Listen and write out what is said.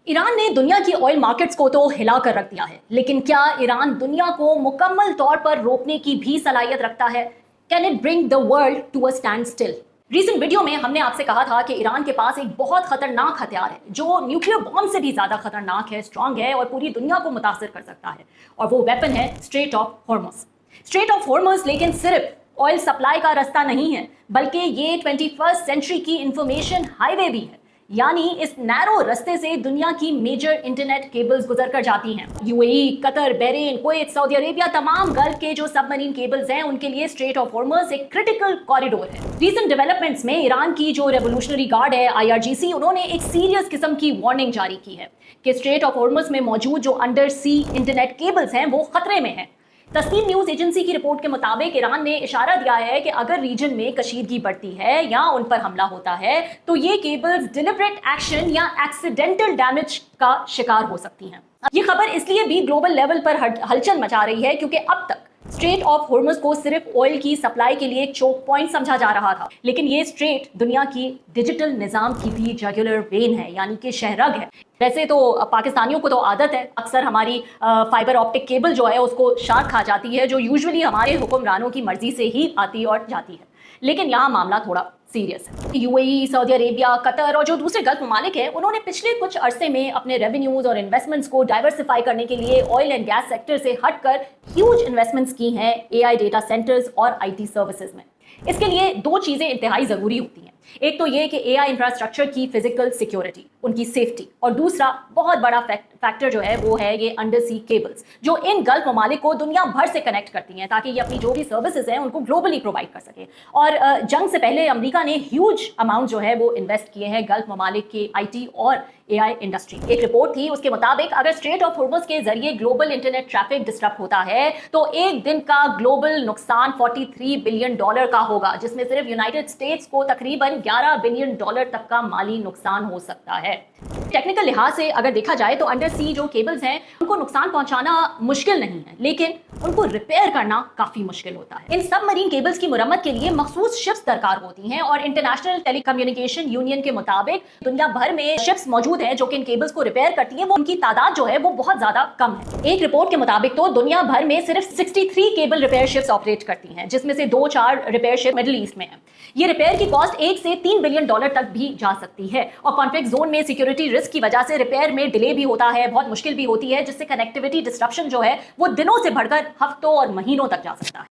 Iran ने दुनिया की ऑयल मार्केट्स को तो हिला कर रख दिया है, लेकिन क्या ईरान दुनिया को मुकम्मल तौर पर रोकने की भी सलाहियत रखता है? Can it bring the world to a standstill? Recent video में हमने आपसे कहा था कि ईरान के पास एक बहुत खतरनाक हथियार है जो न्यूक्लियर बॉम्ब से भी ज्यादा खतरनाक है, स्ट्रांग है और पूरी दुनिया को मुतासिर कर सकता है। और वो वेपन है straight of Hormuz. Straight of Hormuz लेकिन सिर्फ ऑयल सप्लाई का रास्ता नहीं है, बल्कि ये 21st सेंचुरी की इंफॉर्मेशन हाईवे भी है। यानी इस नैरो रास्ते से दुनिया की मेजर इंटरनेट केबल्स गुजर कर जाती हैं। UAE, Qatar, Bahrain, Kuwait, Saudi Arabia, तमाम गल्फ के जो सबमरीन केबल्स हैं उनके लिए स्ट्रेट ऑफ हॉर्मुज़ एक क्रिटिकल कॉरिडोर है। रीसेंट डेवलपमेंट्स में ईरान की जो रेवोल्यूशनरी गार्ड है IRGC, उन्होंने एक सीरियस किस्म की वार्निंग जारी की है कि स्ट्रेट ऑफ हॉर्मुज़ में मौजूद जो अंडर सी इंटरनेट केबल्स हैं वो खतरे में हैं। तस्नीम न्यूज एजेंसी की रिपोर्ट के मुताबिक ईरान ने इशारा दिया है कि अगर रीजन में कशीदगी बढ़ती है या उन पर हमला होता है तो ये केबल्स डिलिबरेट एक्शन या एक्सीडेंटल डैमेज का शिकार हो सकती हैं। ये खबर इसलिए भी ग्लोबल लेवल पर हलचल मचा रही है क्योंकि अब तक स्ट्रेट ऑफ हॉर्मुज़ को सिर्फ ऑयल की सप्लाई के लिए एक चोक पॉइंट समझा जा रहा था, लेकिन ये स्ट्रेट दुनिया की डिजिटल निज़ाम की भी जुगुलर वेन है, यानी कि शहरग है। वैसे तो पाकिस्तानियों को तो आदत है, अक्सर हमारी फाइबर ऑप्टिक केबल जो है उसको शार्क खा जाती है, जो यूजुअली हमारे हुक्मरानों की मर्जी से ही आती और जाती है। लेकिन यहाँ मामला थोड़ा सीरियस है। यूएई, सऊदी अरेबिया, कतर और जो दूसरे गल्फ ममालिक हैं उन्होंने पिछले कुछ अरसे में अपने रेवेन्यूज और इन्वेस्टमेंट्स को डाइवर्सिफाई करने के लिए ऑयल एंड गैस सेक्टर से हटकर ह्यूज इन्वेस्टमेंट्स की हैं AI डेटा सेंटर्स और IT सर्विसेज में। इसके लिए दो चीजें इंतहाई जरूरी होती हैं। एक तो ये कि AI इंफ्रास्ट्रक्चर की फिजिकल सिक्योरिटी, उनकी सेफ्टी, और दूसरा बहुत बड़ा फैक्टर जो है वो है ये अंडर सी केबल्स जो इन गल्फ ममालिक को दुनिया भर से कनेक्ट करती हैं ताकि ये अपनी जो भी सर्विसेज हैं उनको ग्लोबली प्रोवाइड कर सके। और जंग से पहले अमेरिका ने ह्यूज अमाउंट जो है वो इन्वेस्ट किए हैं गल्फ ममालिक के IT और AI इंडस्ट्री। एक रिपोर्ट थी, उसके मुताबिक अगर स्ट्रेट ऑफ हॉर्मुज़ के जरिए ग्लोबल इंटरनेट ट्रैफिक डिस्टर्ब होता है तो एक दिन का ग्लोबल नुकसान $43 बिलियन का होगा, जिसमें सिर्फ यूनाइटेड स्टेट्स को तकरीबन $11 बिलियन तक का माली नुकसान हो सकता है। टेक्निकल लिहाज से अगर देखा जाए तो अंडर सी जो केबल्स हैं उनको नुकसान पहुंचाना मुश्किल नहीं है, लेकिन उनको रिपेयर करना काफी मुश्किल होता है। इन सबमरीन केबल्स की मुरम्मत के लिए मखसूस शिप्स दरकार होती हैं और इंटरनेशनल टेलीकम्युनिकेशन यूनियन के मुताबिक दुनिया भर में शिप्स मौजूद हैं जो कि इन केबल्स को रिपेयर करती हैं, वो उनकी तादाद जो है वो बहुत ज्यादा कम है। एक रिपोर्ट के मुताबिक तो दुनिया भर में सिर्फ 63 केबल रिपेयर शिप्स ऑपरेट करती हैं, जिसमें से 2-4 रिपेयर शिप मिडिल ईस्ट में है। ये रिपेयर की कॉस्ट $1 से $3 बिलियन तक भी जा सकती है और कॉन्फ्लिक्ट जोन में सिक्योरिटी रिस्क की वजह से रिपेयर में डिले भी होता है, बहुत मुश्किल भी होती है, जिससे कनेक्टिविटी डिस्ट्रप्शन जो है वो दिनों से बढ़कर हफ्तों और महीनों तक जा सकता है।